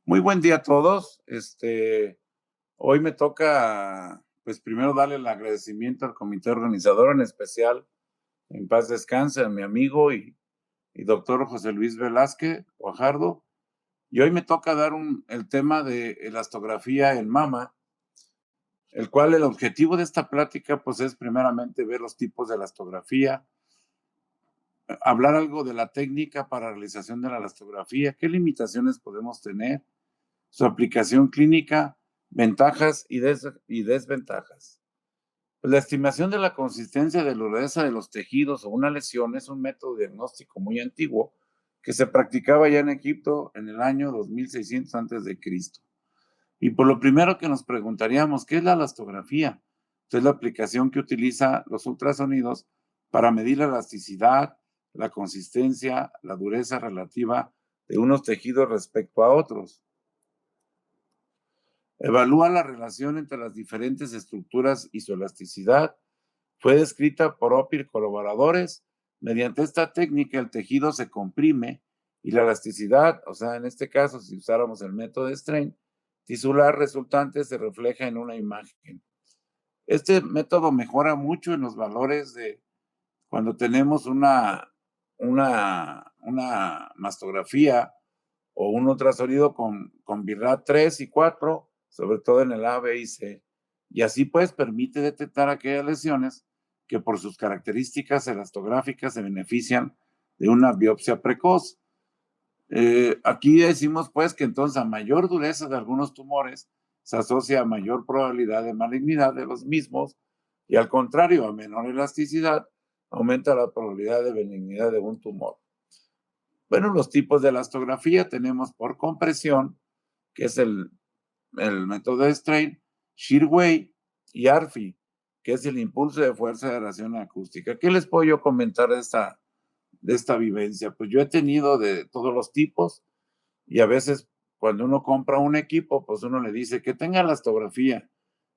Muy buen día a todos. Hoy me toca, pues primero darle el agradecimiento al comité organizador, en especial, en paz descanse, a mi amigo y doctor José Luis Velázquez Guajardo. Y hoy me toca dar el tema de elastografía en mama, el cual el objetivo de esta plática, pues es primeramente ver los tipos de elastografía, hablar algo de la técnica para realización de la elastografía, qué limitaciones podemos tener, su aplicación clínica, ventajas y desventajas. Pues la estimación de la consistencia de la dureza de los tejidos o una lesión es un método diagnóstico muy antiguo que se practicaba ya en Egipto en el año 2600 a.C. Y por lo primero que nos preguntaríamos, ¿qué es la elastografía? Pues es la aplicación que utiliza los ultrasonidos para medir la elasticidad, la consistencia, la dureza relativa de unos tejidos respecto a otros. Evalúa la relación entre las diferentes estructuras y su elasticidad. Fue descrita por Opir colaboradores. Mediante esta técnica, el tejido se comprime y la elasticidad, o sea, en este caso, si usáramos el método de Strain, tisular resultante se refleja en una imagen. Este método mejora mucho en los valores de cuando tenemos una mastografía o un ultrasonido con BIRAT 3 y 4, sobre todo en el A, B y C. Y así pues permite detectar aquellas lesiones que por sus características elastográficas se benefician de una biopsia precoz. Aquí decimos pues que entonces a mayor dureza de algunos tumores se asocia a mayor probabilidad de malignidad de los mismos y al contrario, a menor elasticidad aumenta la probabilidad de benignidad de un tumor. Bueno, los tipos de elastografía tenemos por compresión, que es el método de Strain, shear wave y ARFI, que es el impulso de fuerza de radiación acústica. ¿Qué les puedo yo comentar de esta vivencia? Pues yo he tenido de todos los tipos y a veces cuando uno compra un equipo, pues uno le dice que tenga elastografía.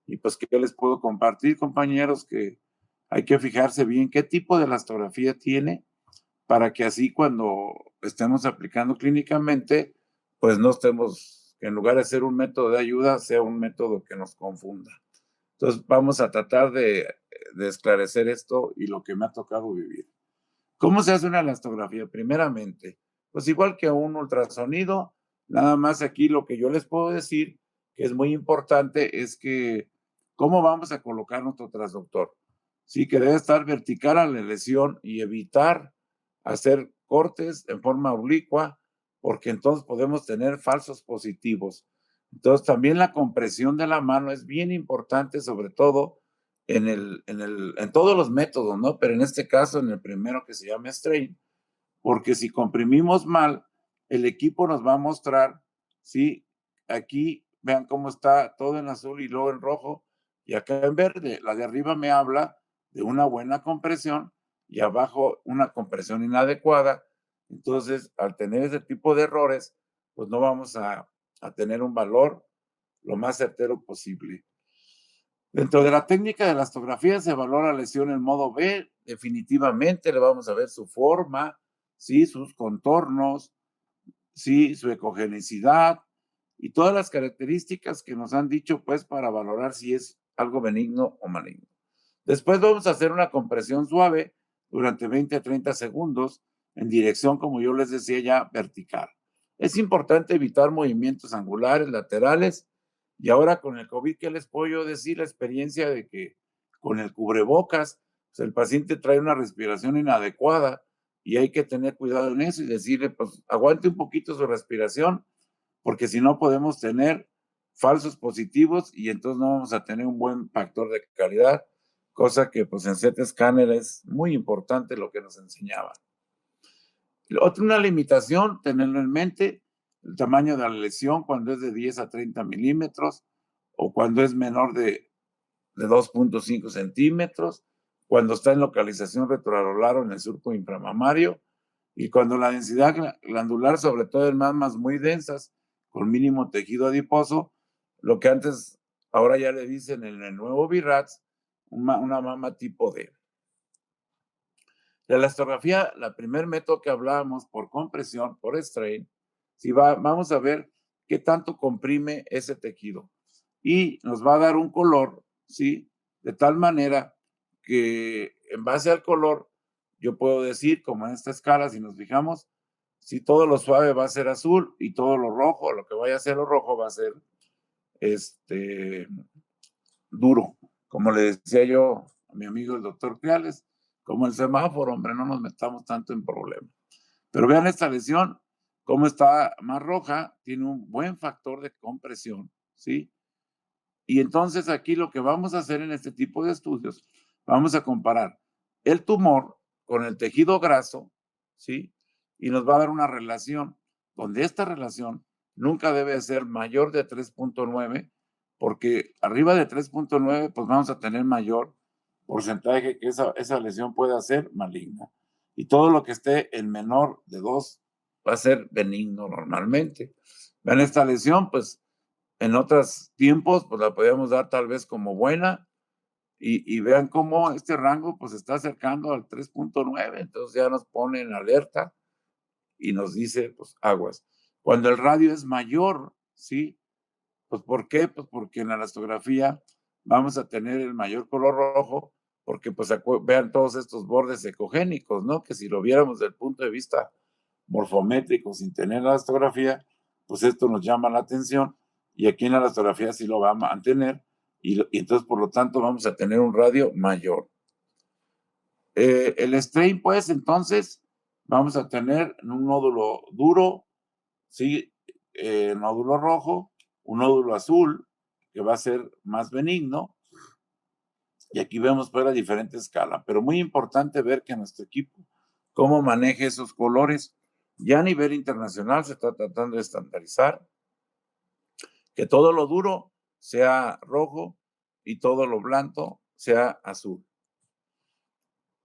Y pues, ¿qué les puedo compartir, compañeros? Que hay que fijarse bien qué tipo de elastografía tiene para que así cuando estemos aplicando clínicamente, pues no estemos, que en lugar de ser un método de ayuda, sea un método que nos confunda. Entonces, vamos a tratar de esclarecer esto y lo que me ha tocado vivir. ¿Cómo se hace una elastografía? Primeramente, pues igual que un ultrasonido, nada más aquí lo que yo les puedo decir, que es muy importante, es que cómo vamos a colocar nuestro transductor. Sí, que debe estar vertical a la lesión y evitar hacer cortes en forma oblicua, porque entonces podemos tener falsos positivos. Entonces, también la compresión de la mano es bien importante, sobre todo en todos los métodos, ¿no? Pero en este caso, en el primero que se llama Strain, porque si comprimimos mal, el equipo nos va a mostrar, ¿sí? Aquí, vean cómo está todo en azul y luego en rojo, y acá en verde. La de arriba me habla de una buena compresión y abajo una compresión inadecuada. Entonces, al tener ese tipo de errores, pues no vamos a tener un valor lo más certero posible. Dentro de la técnica de elastografía se valora la lesión en modo B, definitivamente le vamos a ver su forma, ¿sí? Sus contornos, ¿sí? Su ecogenicidad y todas las características que nos han dicho pues para valorar si es algo benigno o maligno. Después vamos a hacer una compresión suave durante 20 a 30 segundos en dirección, como yo les decía ya, vertical. Es importante evitar movimientos angulares, laterales. Y ahora con el COVID, ¿qué les puedo yo decir? La experiencia de que con el cubrebocas, pues el paciente trae una respiración inadecuada y hay que tener cuidado en eso y decirle, pues aguante un poquito su respiración, porque si no podemos tener falsos positivos y entonces no vamos a tener un buen factor de calidad, cosa que pues en CT Scanner es muy importante lo que nos enseñaba. Otra, una limitación, tenerlo en mente, el tamaño de la lesión cuando es de 10 a 30 milímetros o cuando es menor de 2.5 centímetros, cuando está en localización retroanular o en el surco inframamario, y cuando la densidad glandular, sobre todo en mamas muy densas, con mínimo tejido adiposo, lo que antes, ahora ya le dicen en el nuevo BIRATS, una mama tipo D. La elastografía, la primer método que hablábamos por compresión, por strain, si vamos a ver qué tanto comprime ese tejido. Y nos va a dar un color, ¿sí? De tal manera que en base al color, yo puedo decir, como en esta escala, si nos fijamos, si todo lo suave va a ser azul y todo lo rojo, lo que vaya a ser lo rojo va a ser duro. Como le decía yo a mi amigo el doctor Criales, como el semáforo, hombre, no nos metamos tanto en problemas. Pero vean esta lesión, cómo está más roja, tiene un buen factor de compresión, ¿sí? Y entonces aquí lo que vamos a hacer en este tipo de estudios, vamos a comparar el tumor con el tejido graso, ¿sí? Y nos va a dar una relación, donde esta relación nunca debe ser mayor de 3.9, porque arriba de 3.9, pues vamos a tener mayor porcentaje que esa lesión pueda ser maligna. Y todo lo que esté en menor de 2 va a ser benigno normalmente. Vean esta lesión, pues en otros tiempos, pues la podíamos dar tal vez como buena y vean cómo este rango pues está acercando al 3.9, entonces ya nos pone en alerta y nos dice, pues aguas. Cuando el radio es mayor, ¿sí? Pues ¿por qué? Pues porque en la elastografía vamos a tener el mayor color rojo, porque pues vean todos estos bordes ecogénicos, ¿no? Que si lo viéramos desde el punto de vista morfométrico sin tener la elastografía, pues esto nos llama la atención y aquí en la elastografía sí lo va a mantener y entonces por lo tanto vamos a tener un radio mayor. El strain, pues entonces vamos a tener un nódulo duro, ¿sí? Nódulo rojo, un nódulo azul, que va a ser más benigno, y aquí vemos pues la diferente escala, pero muy importante ver que nuestro equipo, cómo maneja esos colores. Ya a nivel internacional se está tratando de estandarizar, que todo lo duro sea rojo y todo lo blando sea azul.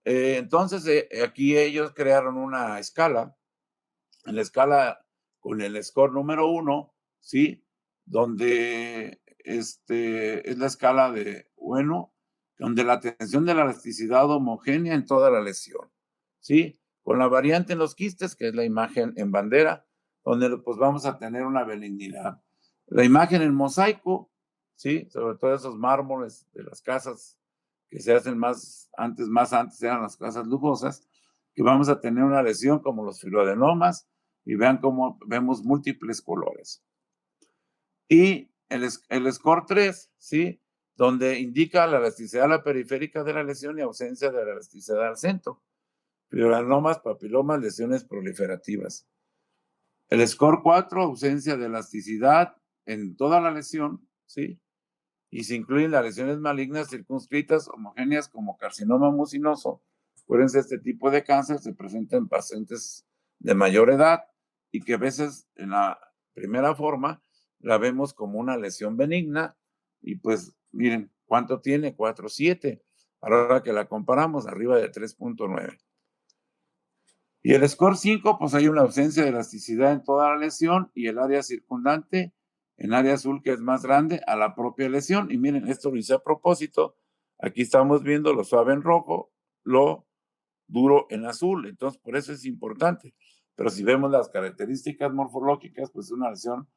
Entonces, aquí ellos crearon una escala, en la escala con el score número 1, ¿sí? Donde es la escala de, bueno, donde la tensión de la elasticidad homogénea en toda la lesión, ¿sí? Con la variante en los quistes, que es la imagen en bandera, donde pues vamos a tener una benignidad. La imagen en mosaico, ¿sí? Sobre todo esos mármoles de las casas que se hacen más antes eran las casas lujosas, que vamos a tener una lesión como los filoadenomas, y vean cómo vemos múltiples colores. Y el score 3, ¿sí? Donde indica la elasticidad a la periférica de la lesión y ausencia de la elasticidad al centro. Filoadenomas, papilomas, lesiones proliferativas. El score 4, ausencia de elasticidad en toda la lesión, ¿sí? Y se incluyen las lesiones malignas circunscritas homogéneas como carcinoma mucinoso. Acuérdense, este tipo de cáncer se presenta en pacientes de mayor edad y que a veces en la primera forma la vemos como una lesión benigna y pues miren, ¿cuánto tiene? 4.7. Ahora que la comparamos, arriba de 3.9. Y el score 5, pues hay una ausencia de elasticidad en toda la lesión y el área circundante en área azul, que es más grande a la propia lesión. Y miren, esto lo hice a propósito. Aquí estamos viendo lo suave en rojo, lo duro en azul. Entonces, por eso es importante. Pero si vemos las características morfológicas, pues es una lesión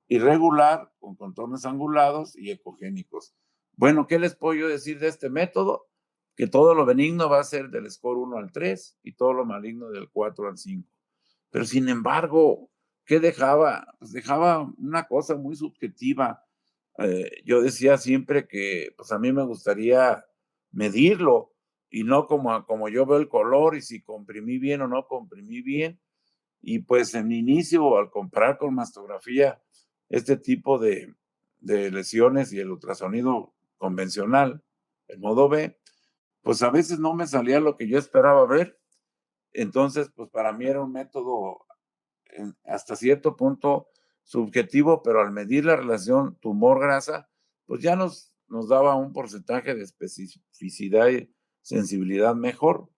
irregular, con contornos angulados y ecogénicos. Bueno, ¿qué les puedo yo decir de este método? Que todo lo benigno va a ser del score 1 al 3 y todo lo maligno del 4 al 5. Pero sin embargo, ¿qué dejaba? Pues dejaba una cosa muy subjetiva. Yo decía siempre que pues a mí me gustaría medirlo y no como yo veo el color y si comprimí bien o no comprimí bien. Y pues en mi inicio, al comparar con mastografía este tipo de lesiones y el ultrasonido convencional, el modo B, pues a veces no me salía lo que yo esperaba ver. Entonces, pues para mí era un método hasta cierto punto subjetivo, pero al medir la relación tumor-grasa, pues ya nos daba un porcentaje de especificidad y sensibilidad mejor.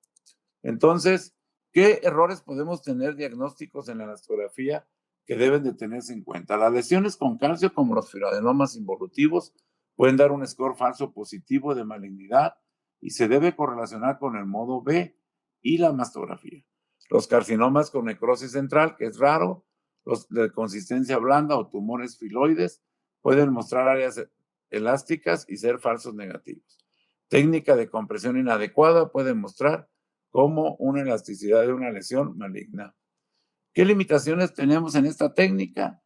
Entonces, ¿qué errores podemos tener diagnósticos en la elastografía que deben de tenerse en cuenta? Las lesiones con calcio, como los fibroadenomas involutivos, pueden dar un score falso positivo de malignidad y se debe correlacionar con el modo B y la mastografía. Los carcinomas con necrosis central, que es raro, Los de consistencia blanda o tumores filoides pueden mostrar áreas elásticas y ser falsos negativos. Técnica de compresión inadecuada puede mostrar como una elasticidad de una lesión maligna. ¿Qué limitaciones tenemos en esta técnica?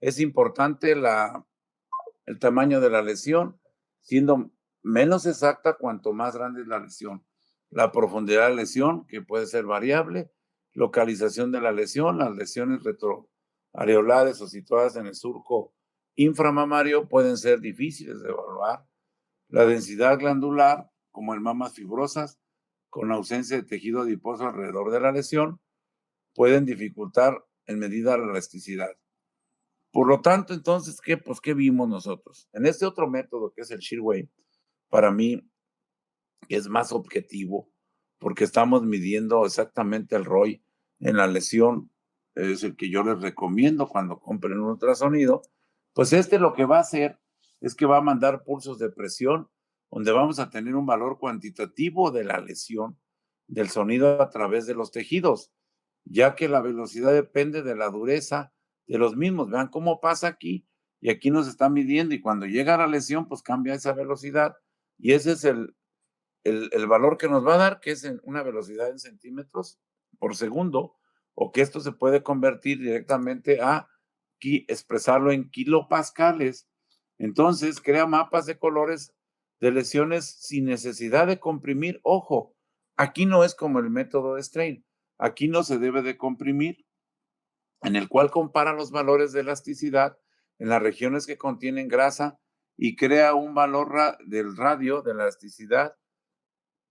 Es importante el tamaño de la lesión, siendo menos exacta cuanto más grande es la lesión. La profundidad de la lesión, que puede ser variable, localización de la lesión, las lesiones retroareolares o situadas en el surco inframamario pueden ser difíciles de evaluar. La densidad glandular, como en mamas fibrosas, con ausencia de tejido adiposo alrededor de la lesión, pueden dificultar en medida la elasticidad. Por lo tanto, entonces, ¿qué vimos nosotros? En este otro método, que es el Shear Wave, para mí es más objetivo, porque estamos midiendo exactamente el ROI en la lesión, es el que yo les recomiendo cuando compren un ultrasonido. Pues lo que va a hacer es que va a mandar pulsos de presión, donde vamos a tener un valor cuantitativo de la lesión, del sonido a través de los tejidos, ya que la velocidad depende de la dureza de los mismos. Vean cómo pasa aquí, y aquí nos está midiendo, y cuando llega a la lesión, pues cambia esa velocidad, y ese es el valor que nos va a dar, que es en una velocidad en centímetros por segundo, o que esto se puede convertir directamente a expresarlo en kilopascales. Entonces, crea mapas de colores de lesiones sin necesidad de comprimir. Ojo, aquí no es como el método de Strain. Aquí no se debe de comprimir, en el cual compara los valores de elasticidad en las regiones que contienen grasa y crea un valor del radio de la elasticidad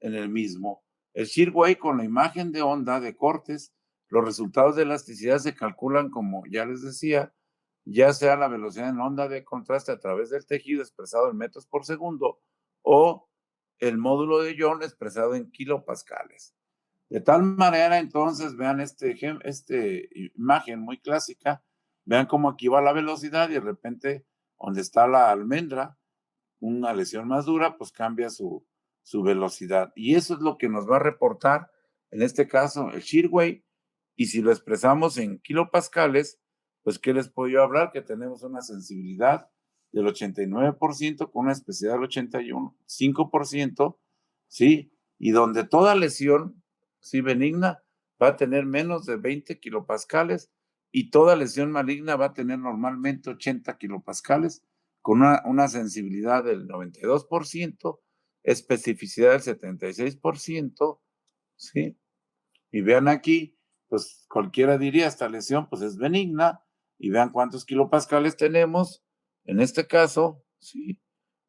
en el mismo. El shear wave con la imagen de onda de cortes, los resultados de elasticidad se calculan como ya les decía, ya sea la velocidad en onda de contraste a través del tejido expresado en metros por segundo o el módulo de Young expresado en kilopascales. De tal manera, entonces, vean esta imagen muy clásica, vean cómo aquí va la velocidad y de repente, donde está la almendra, una lesión más dura, pues cambia su velocidad. Y eso es lo que nos va a reportar, en este caso, el shear wave. Y si lo expresamos en kilopascales, pues, ¿qué les puedo yo hablar? Que tenemos una sensibilidad del 89% con una especificidad del 85%, ¿sí? Y donde toda lesión, sí, benigna, va a tener menos de 20 kilopascales y toda lesión maligna va a tener normalmente 80 kilopascales con una sensibilidad del 92%, especificidad del 76%, ¿sí? Y vean aquí, pues cualquiera diría, esta lesión pues es benigna, y vean cuántos kilopascales tenemos. En este caso, ¿sí?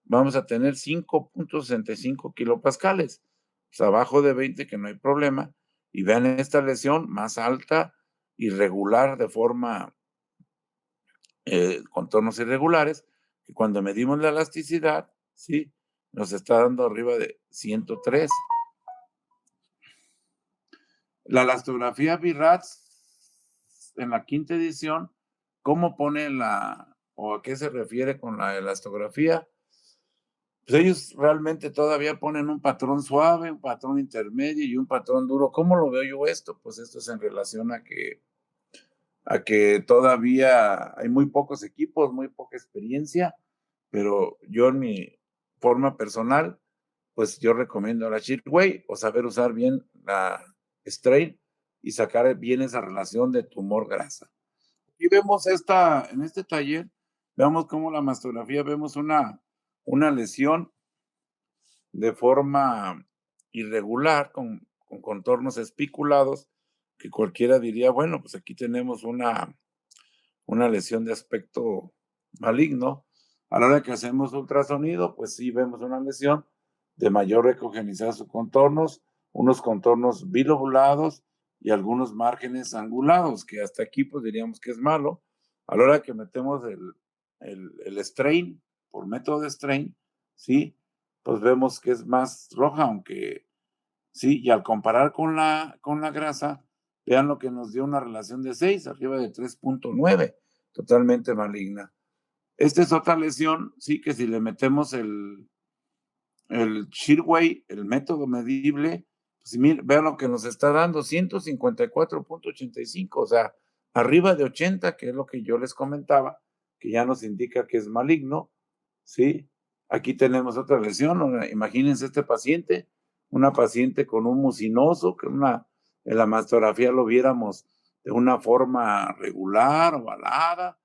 Vamos a tener 5.65 kilopascales, pues abajo de 20 que no hay problema, y vean esta lesión más alta, irregular de forma, contornos irregulares, que cuando medimos la elasticidad, ¿sí? Nos está dando arriba de 103. La elastografía BIRATS en la quinta edición, ¿cómo pone o a qué se refiere con la elastografía? Pues ellos realmente todavía ponen un patrón suave, un patrón intermedio y un patrón duro. ¿Cómo lo veo yo esto? Pues esto es en relación a que todavía hay muy pocos equipos, muy poca experiencia, pero yo en mi forma personal, pues yo recomiendo la Shearway o saber usar bien la Strain y sacar bien esa relación de tumor-grasa. Y vemos en este taller, veamos cómo la mastografía, vemos una lesión de forma irregular, con contornos espiculados, que cualquiera diría, bueno, pues aquí tenemos una lesión de aspecto maligno. A la hora que hacemos ultrasonido, pues sí vemos una lesión de mayor recogenización de sus contornos, unos contornos bilobulados y algunos márgenes angulados, que hasta aquí pues diríamos que es malo. A la hora que metemos el strain, por método de strain, sí, pues vemos que es más roja, aunque sí, y al comparar con la grasa, vean lo que nos dio una relación de 6, arriba de 3.9, totalmente maligna. Esta es otra lesión, sí, que si le metemos el Shearway, el método medible, pues vean lo que nos está dando, 154.85, o sea, Arriba de 80, que es lo que yo les comentaba, que ya nos indica que es maligno, ¿sí? Aquí tenemos otra lesión. Imagínense este paciente, una paciente con un mucinoso, que en la mastografía lo viéramos de una forma regular, ovalada,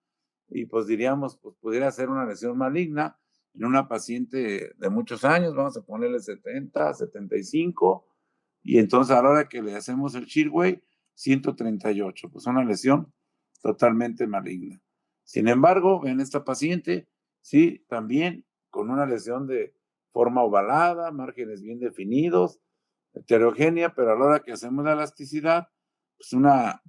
y pues diríamos, pues pudiera ser una lesión maligna en una paciente de muchos años, vamos a ponerle 70, 75, y entonces a la hora que le hacemos el Shirway, 138, pues una lesión totalmente maligna. Sin embargo, ven esta paciente, sí, también con una lesión de forma ovalada, márgenes bien definidos, heterogénea, pero a la hora que hacemos la elasticidad, pues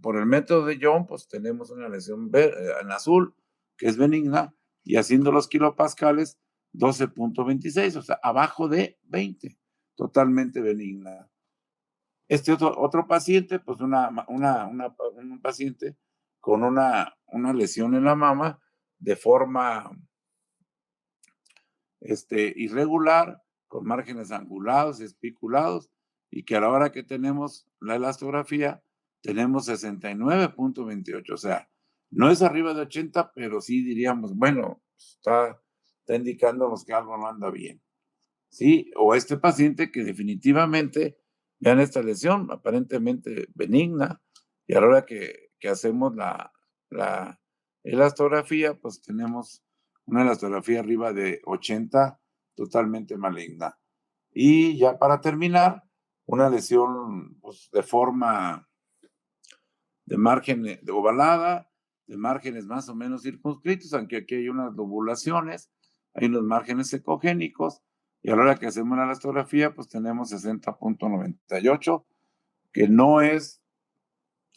por el método de Young, pues tenemos una lesión en azul, que es benigna, y haciendo los kilopascales, 12.26, o sea, abajo de 20, totalmente benigna. Este otro paciente, pues un paciente con una lesión en la mama de forma irregular, con márgenes angulados, espiculados, y que a la hora que tenemos la elastografía, tenemos 69.28, o sea, no es arriba de 80, pero sí diríamos, bueno, está indicándonos que algo no anda bien. Sí, o este paciente que definitivamente, vean esta lesión aparentemente benigna, y a la hora que hacemos la elastografía, pues tenemos una elastografía arriba de 80, totalmente maligna. Y ya para terminar, una lesión pues, de forma de margen de ovalada, de márgenes más o menos circunscritos, aunque aquí hay unas lobulaciones, hay unos márgenes ecogénicos, y a la hora que hacemos la elastografía, pues tenemos 60.98, que no es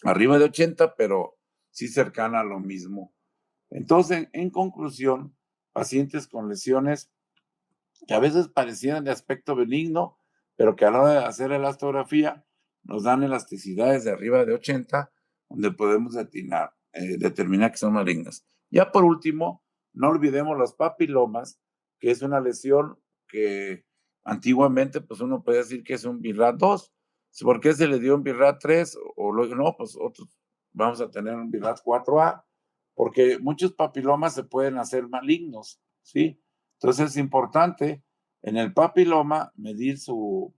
arriba de 80, pero sí cercana a lo mismo. Entonces, en conclusión, pacientes con lesiones que a veces parecieran de aspecto benigno, pero que a la hora de hacer elastografía nos dan elasticidades de arriba de 80, donde podemos determinar que son malignas. Ya por último, no olvidemos los papilomas, que es una lesión que antiguamente pues uno puede decir que es un BIRAT 2. ¿Por qué se le dio un BIRAT 3? O luego no, pues otros vamos a tener un BIRAT 4A, porque muchos papilomas se pueden hacer malignos, ¿sí? Entonces es importante en el papiloma medir su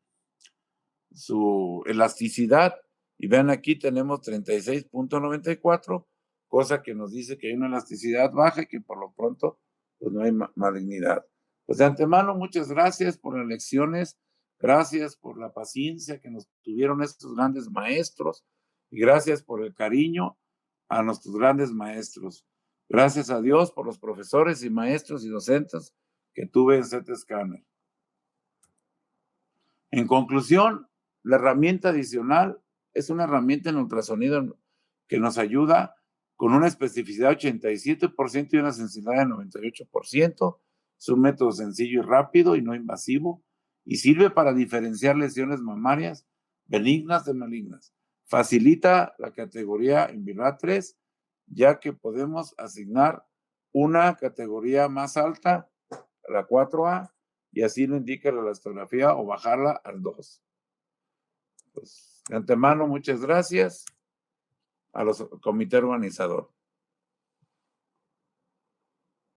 elasticidad, y vean aquí tenemos 36.94, cosa que nos dice que hay una elasticidad baja y que por lo pronto pues no hay malignidad. Pues de antemano, muchas gracias por las lecciones, gracias por la paciencia que nos tuvieron estos grandes maestros, y gracias por el cariño a nuestros grandes maestros. Gracias a Dios por los profesores y maestros y docentes que tuve en CT Scanner. En conclusión, la herramienta adicional es una herramienta en ultrasonido que nos ayuda con una especificidad de 87% y una sensibilidad de 98%. Es un método sencillo y rápido y no invasivo, y sirve para diferenciar lesiones mamarias benignas de malignas. Facilita la categoría en BIRAT 3, ya que podemos asignar una categoría más alta, la 4A, y así lo indica la elastografía, o bajarla al 2. Pues, de antemano, muchas gracias a los comité organizador.